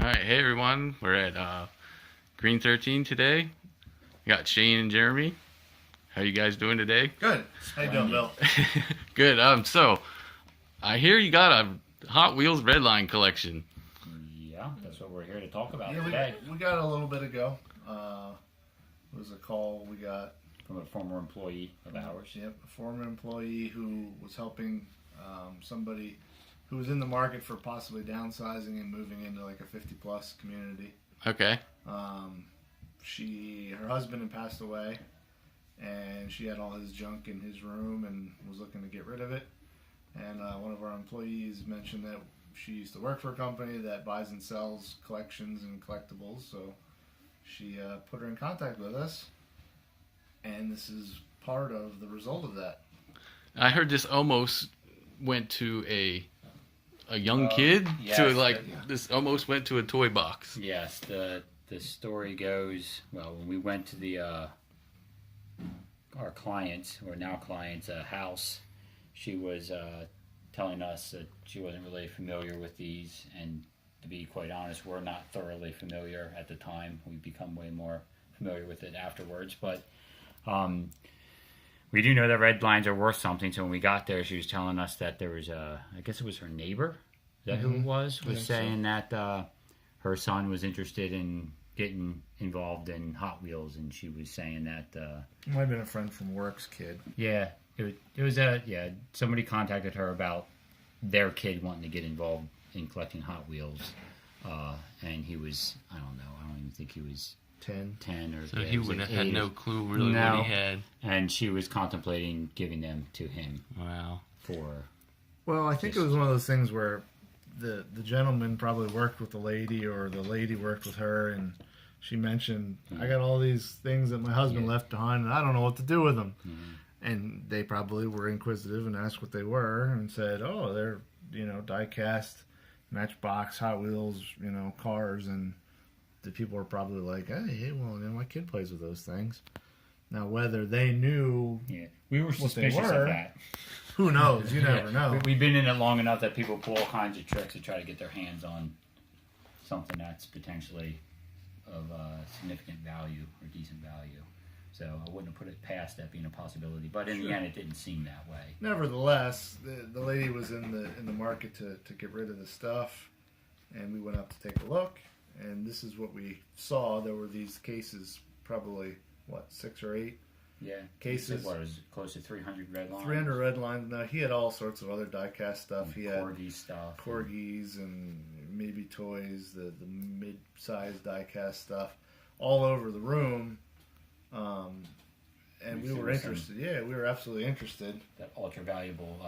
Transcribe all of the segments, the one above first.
right, hey everyone. We're at Green 13 today. We got Shane and Jeremy. How you guys doing today? Good. How you doing, Bill? Good. So I hear you got a Hot Wheels Redline collection. Yeah, that's what we're here to talk about Yeah, today. we got a little bit ago. It was a call we got From a former employee of ours. Yep, a former employee who was helping somebody who was in the market for possibly downsizing and moving into like a 50-plus community. Okay. Her husband had passed away, and she had all his junk in his room and was looking to get rid of it. And one of our employees mentioned that she used to work for a company that buys and sells collections and collectibles, so she put her in contact with us, and this is part of the result of that. I heard this almost went to a young kid. Yes, This almost went to a toy box. Yes, the story goes, well, when we went to the our client's, or now client's, house, she was telling us that she wasn't really familiar with these, and to be quite honest, we're not thoroughly familiar at the time. We've become way more familiar with it afterwards, but we do know that red lines are worth something. So when we got there, she was telling us that there was I guess it was her neighbor, is that who it was saying that her son was interested in getting involved in Hot Wheels, and she was saying that It might have been a friend from work's kid. yeah, it was somebody contacted her about their kid wanting to get involved in collecting Hot Wheels, and he was, I don't even think he was 10 or So he would have had no clue really what he had. And she was contemplating giving them to him. Wow. Well, I think it was one of those things where the gentleman probably worked with the lady, or the lady worked with her, and she mentioned, I got all these things that my husband left behind, and I don't know what to do with them. Mm-hmm. And they probably were inquisitive and asked what they were, and said, oh, they're, die-cast, Matchbox, Hot Wheels, cars, and the people were probably like, hey, well, my kid plays with those things. Now, whether they knew we were suspicious of that. Who knows? You never know. We've been in it long enough that people pull all kinds of tricks to try to get their hands on something that's potentially of significant value or decent value. So I wouldn't have put it past that being a possibility. But in the end, it didn't seem that way. Nevertheless, the lady was in the market to get rid of the stuff, and we went up to take a look. And this is what we saw. There were these cases, probably, 6 or 8 cases. What was it, close to 300 red lines? 300 red lines. Now, he had all sorts of other die-cast stuff. He had stuff. Corgis and maybe toys, the mid-sized die-cast stuff, all over the room. And we were interested. Yeah, we were absolutely interested. That ultra-valuable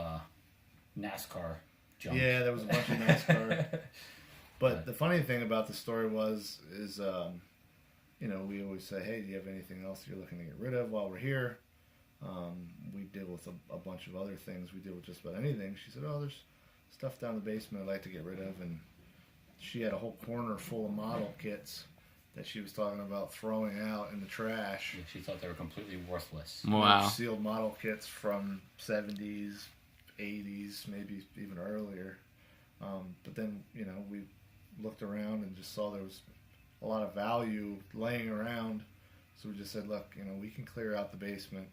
NASCAR junk. Yeah, there was a bunch of NASCAR. But the funny thing about the story is we always say, hey, do you have anything else you're looking to get rid of while we're here? We deal with a bunch of other things. We deal with just about anything. She said, oh, there's stuff down the basement I'd like to get rid of. And she had a whole corner full of model kits that she was talking about throwing out in the trash. Yeah, she thought they were completely worthless. Wow. Sealed model kits from 70s, 80s, maybe even earlier. But then, we looked around and just saw there was a lot of value laying around. So we just said, look, we can clear out the basement.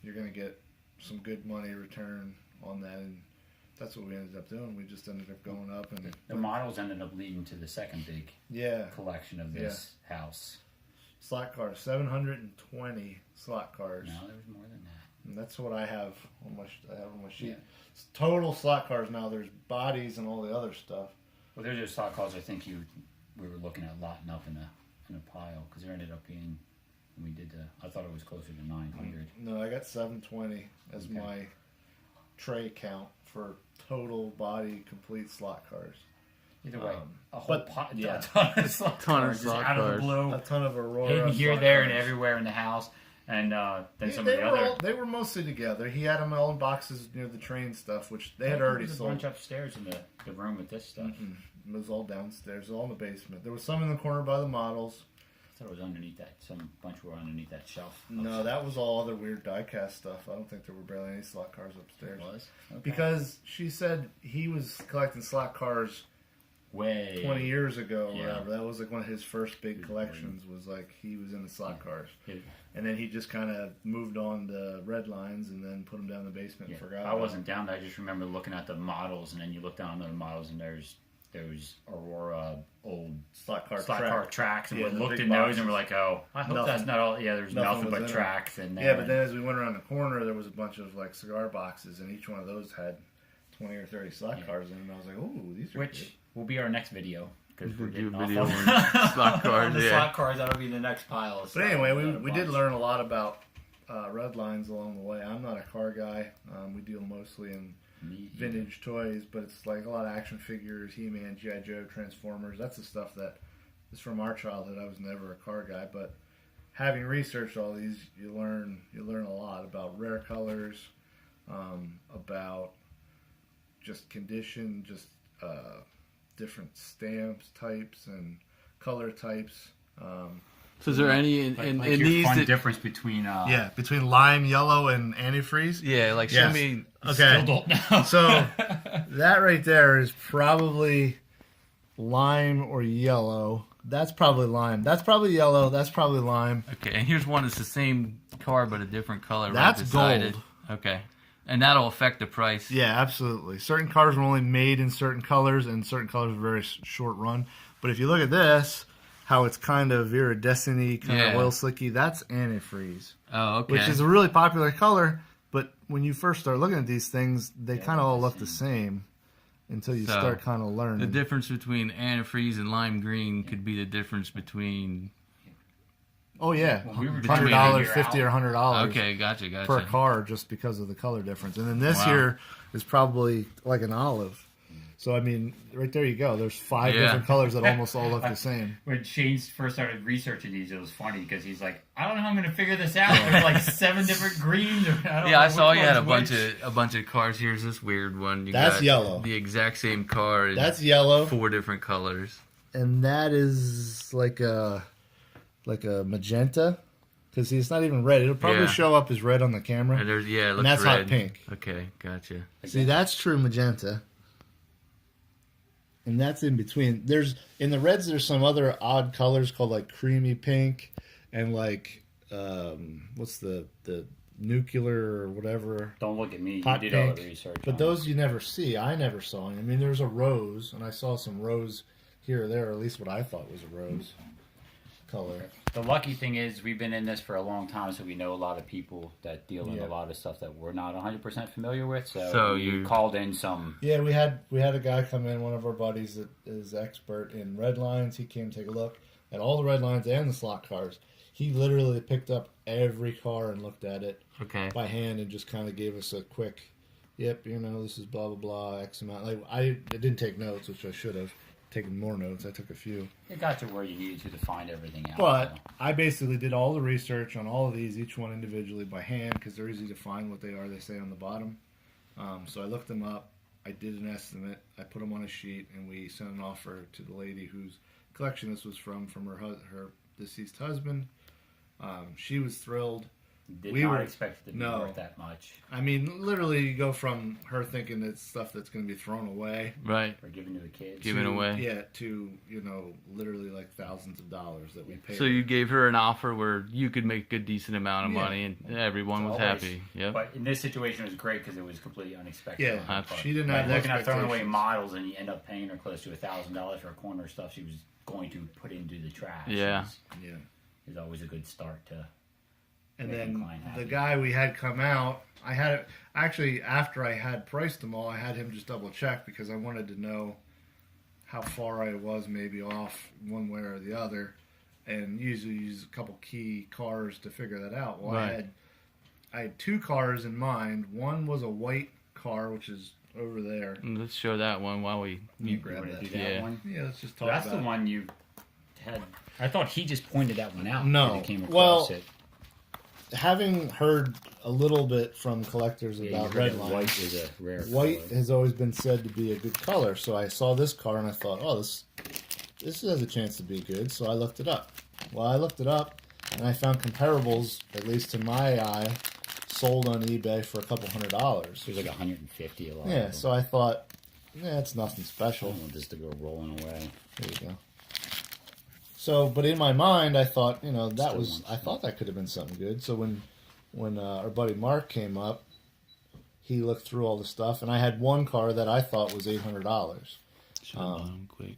You're going to get some good money return on that. And that's what we ended up doing. We just ended up going up. And the models ended up leading to the second big collection of this house. Slot cars, 720 slot cars. No, there was more than that. And that's what I have on my sheet. Yeah. Total slot cars. Now there's bodies and all the other stuff. Well, there's just slot cars I think we were looking at lotting up in a pile, because there ended up being, when we did I thought it was closer to 900. No, I got 720 as my tray count for total body complete slot cars. Either way, a whole a ton of slot cars out of the blue. A ton of Aurora. Hidden here, there, and everywhere in the house. And then some of the other... They were mostly together. He had them all in boxes near the train stuff, which they had already sold. There was a bunch upstairs in the room with this stuff. It was all downstairs, all in the basement. There was some in the corner by the models. I thought it was underneath that. Some bunch were underneath that shelf. No, that was all other weird die-cast stuff. I don't think there were barely any slot cars upstairs. It was? Okay. Because she said he was collecting slot cars way 20 years ago or Yeah. whatever. That was like one of his first big collections. Was like he was into slot cars, Yeah. and then he just kind of moved on to Redlines and then put them down in the basement Yeah. and forgot. I about wasn't down there. I just remember looking at the models, and then you look down at the models, and there's those Aurora old slot car tracks, and Yeah, we the looked big at those, boxes. and we're like, oh, I hope Nothing- that's not all. Yeah, there's nothing nothing was but in it. tracks in there. Yeah, but then as we went around the corner, there was a bunch of like cigar boxes, and each one of those had 20 or 30 slot Yeah. cars in them. And I was like, "Oh, these are which good." will be our next video. Because We'll we're do a getting video off on slot cars, on the yeah. slot cars, that'll be the next pile. Of But stuff. anyway, Got a we did bunch. learn a lot about red lines along the way. I'm not a car guy. We deal mostly in Me- vintage toys, but it's like a lot of action figures, He-Man, G.I. Joe, Transformers. That's the stuff that is from our childhood. I was never a car guy, but having researched all these, you learn a lot about rare colors, about just condition, just different stamps types and color types. So is there any in Like in your these? fun that- difference between Yeah, between lime, yellow, and antifreeze. yeah, like Yes. show me. Okay. Still don't know. So that right there is probably lime or yellow. That's probably lime. That's probably yellow. That's probably lime. Okay, and here's one that's the same car but a different color. That's right beside gold. It. Okay, and that'll affect the price. Yeah, absolutely. Certain cars were only made in certain colors, and certain colors were very short run. But if you look at this, how it's kind of iridescent-y, kind of Yeah. oil slicky, that's antifreeze, Oh, okay. which is a really popular color. But when you first start looking at these things, they Yeah, kind of all the look the same until you So, start kind of the learning. difference between antifreeze and lime green could be the difference between. Oh yeah, When we were $100, trying to $50 figure or $100. Okay, gotcha. Per car just because of the color difference. And then this Wow. here is probably like an olive. So, I mean, right there you go. There's 5 Yeah. different colors that almost all look the same. When Shane first started researching these, it was funny because he's like, I don't know how I'm going to figure this out. There's like 7 different greens. Or, I don't Yeah, know I saw which you had a one's bunch of cars. Here's this weird one. You That's got yellow. The exact same car. In That's yellow. 4 different colors. And that is like a magenta. Because it's not even red. It'll probably Yeah. show up as red on the camera. And there's it looks that's red. hot pink. Okay, gotcha. See, that's true magenta. And that's in between. In the reds, there's some other odd colors called like creamy pink and like what's the nuclear or whatever. Don't look at me. Hot You did all the pink. research. But on those you never see. I never saw any. I mean, there's a rose, and I saw some rose here or there, or at least what I thought was a rose color. it. The lucky thing is we've been in this for a long time, so we know a lot of people that deal in Yeah. a lot of stuff that we're not 100% familiar with. So we you- called in some. Yeah, we had a guy come in, one of our buddies that is expert in red lines. He came to take a look at all the red lines and the slot cars. He literally picked up every car and looked at it Okay. by hand and just kind of gave us a quick, yep, this is blah blah blah X amount. Like I didn't take notes, which I should have taken more notes. I took a few. It got to where you needed to find everything out. But so. I basically did all the research on all of these, each one individually by hand, because they're easy to find what they are. They say on the bottom. So I looked them up. I did an estimate. I put them on a sheet, and we sent an offer to the lady whose collection this was from her deceased husband. She was thrilled. Did we not were- expect it to be no. worth that much. I mean, literally, you go from her thinking it's stuff that's going to be thrown away. Right. Or giving to the kids. Given to- away. Yeah, to, literally like thousands of dollars that we paid. So you gave her an offer where you could make a good decent amount of Yeah. money, and everyone was Always. happy. Yep. But in this situation, it was great because it was completely unexpected. Yeah, on her part. she didn't Like, have the looking at throwing away expectations. models, and you end up paying her close to $1,000 for a corner of stuff she was going to put into the trash. Yeah. Yeah. is always a good start to. And Making then client the happy. guy we had come out, I had actually after I had priced them all, I had him just double check because I wanted to know how far I was maybe off one way or the other, and usually use a couple key cars to figure that out. Well, Right. I had 2 cars in mind. One was a white car, which is over there. Let's show that one while we. You You grab want to that. do that Yeah. one? Yeah, let's just talk That's about the it. one you had. I thought he just pointed that one out. No. when he came Well, across it. Having heard a little bit from collectors Yeah, you about heard Redline, that white is a rare white color. has always been said to be a good color. So I saw this car and I thought, oh, this has a chance to be good. So I looked it up. Well, I looked it up and I found comparables, at least to my eye, sold on eBay for a couple $100. It was like 150 a lot. Yeah, of them. so I thought, yeah, it's nothing I special. don't want this to go rolling away. There you go. So, but in my mind, I thought, you know, I thought that could have been something good. So when our buddy Mark came up, he looked through all the stuff, and I had one car that I thought was $800. Show the bottom quick.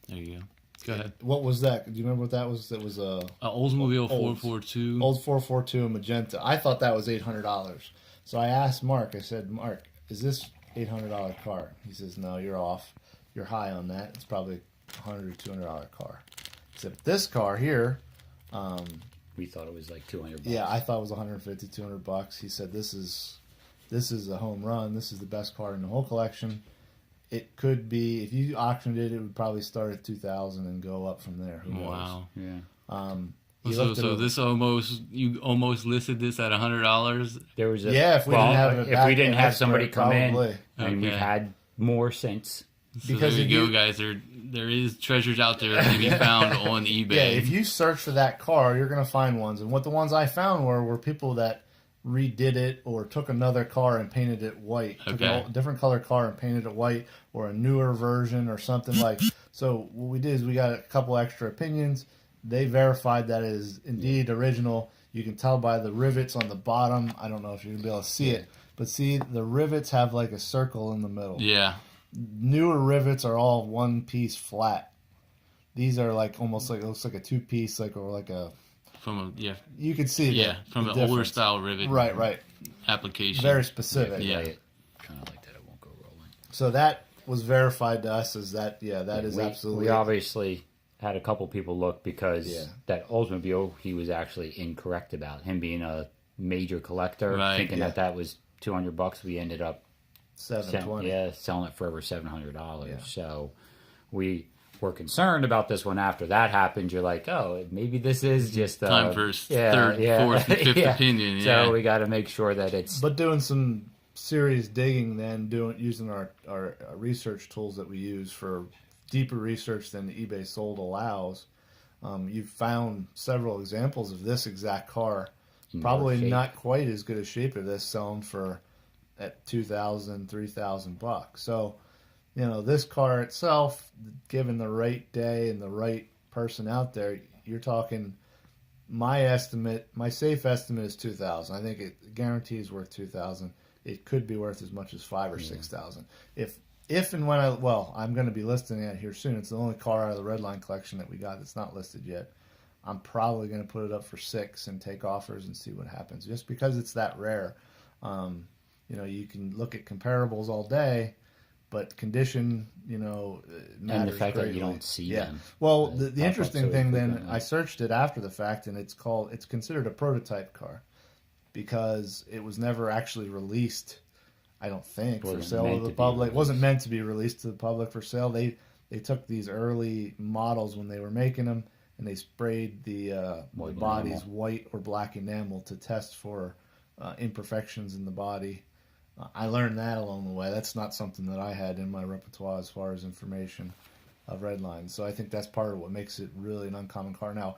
There you go. Go ahead. What was that? Do you remember what that was? It was a Oldsmobile 442. old 442 magenta. I thought that was $800. So I asked Mark. I said, Mark, is this $800 car? He says, no, you're off. You're high on that. It's probably $100 or $200 car. Except this car here, We thought it was like $200. yeah, I thought it was $150, $200. He said, this is a home run. This is the best car in the whole collection. It could be, if you auctioned it, it would probably start at $2,000 and go up from there. Who knows? Wow. Yeah. So this you almost listed this at $100. There was a if we didn't have somebody come probably. in, and we've Okay. had more since. So Because there if you go, you- guys. There is treasures out there that can be found on eBay. yeah, if you search for that car, you're going to find ones. And what the ones I found were people that redid it or took another car and painted it white. Took Okay. a different color car and painted it white, or a newer version or something like. So what we did is we got a couple extra opinions. They verified that it is indeed original. You can tell by the rivets on the bottom. I don't know if you're going to be able to see it, but see, the rivets have like a circle in the middle. Yeah. Newer rivets are all one piece flat. These are like almost like, it looks like a two piece, like, or like a, you can see from the an older difference. style rivet Right. application. Very specific. Yeah. Kind of like that. It won't go rolling. So that was verified to us as that. Yeah, that is absolutely. We obviously had a couple people look because Yeah. that Oldsmobile he was actually incorrect about him being a major collector, Right, thinking yeah. that was $200. We ended up $720. selling it for over $700. Yeah. So we were concerned about this one after that happened. You're like, oh, maybe this is just Time for third, fourth, and fifth opinion. Yeah. So we got to make sure that it's But doing some serious digging, then using our research tools that we use for deeper research than eBay sold allows, you've found several examples of this exact car. Probably shape. not quite as good a shape of this selling for at $2,000, $3,000. So, you know, this car itself, given the right day and the right person out there, you're talking. My safe estimate is $2,000. I think it guarantees worth $2,000. It could be worth as much as $5,000 or $6,000. If and when I'm going to be listing it here soon. It's the only car out of the Redline collection that we got that's not listed yet. I'm probably going to put it up for $6,000 and take offers and see what happens. Just because it's that rare, you know, you can look at comparables all day, but condition, you know, matters and the fact greatly. that you don't see them. Well, Pop the up interesting so thing then, frequently. I searched it after the fact, and it's considered a prototype car because it was never actually released. I don't think for Wasn't sale meant to the to be public. It wasn't released. meant to be released to the public for sale. They took these early models when they were making them, and they sprayed the White bodies enamel. white or black enamel to test for imperfections in the body. I learned that along the way. That's not something that I had in my repertoire as far as information of Redline. So I think that's part of what makes it really an uncommon car. Now,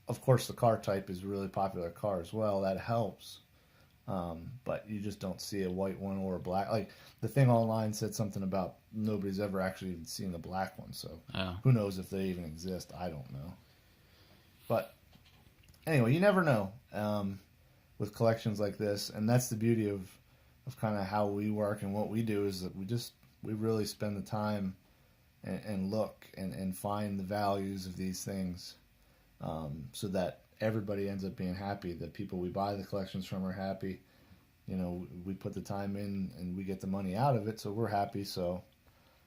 of course, the car type is a really popular car as well. That helps. But you just don't see a white one or a black. Like the thing online said something about nobody's ever actually even seen the black one. So who knows if they even exist? I don't know. But anyway, you never know with collections like this, and that's the beauty of kind of how we work and what we do is that we really spend the time and look and find the values of these things, so that everybody ends up being happy. The people we buy the collections from are happy. You know, we put the time in and we get the money out of it, so we're happy. So,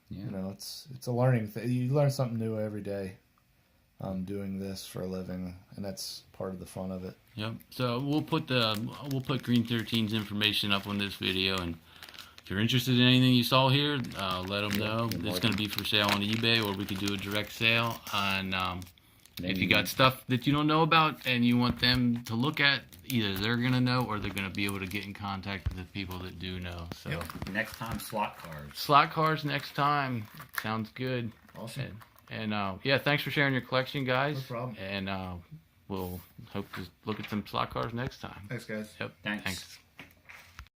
you know, it's a learning thing. You learn something new every day. Doing this for a living, and that's part of the fun of it. Yep. So we'll put Green 13's information up on this video, and if you're interested in anything you saw here, let them know. It's going to be for sale on eBay, or we could do a direct sale. And if you got stuff that you don't know about and you want them to look at, either they're going to know or they're going to be able to get in contact with the people that do know. So Next time, slot cars. slot cars next time. Sounds good. Awesome. And yeah, thanks for sharing your collection, guys. No problem. And we'll hope to look at some slot cars next time. Thanks, guys. Yep. Thanks. Thanks.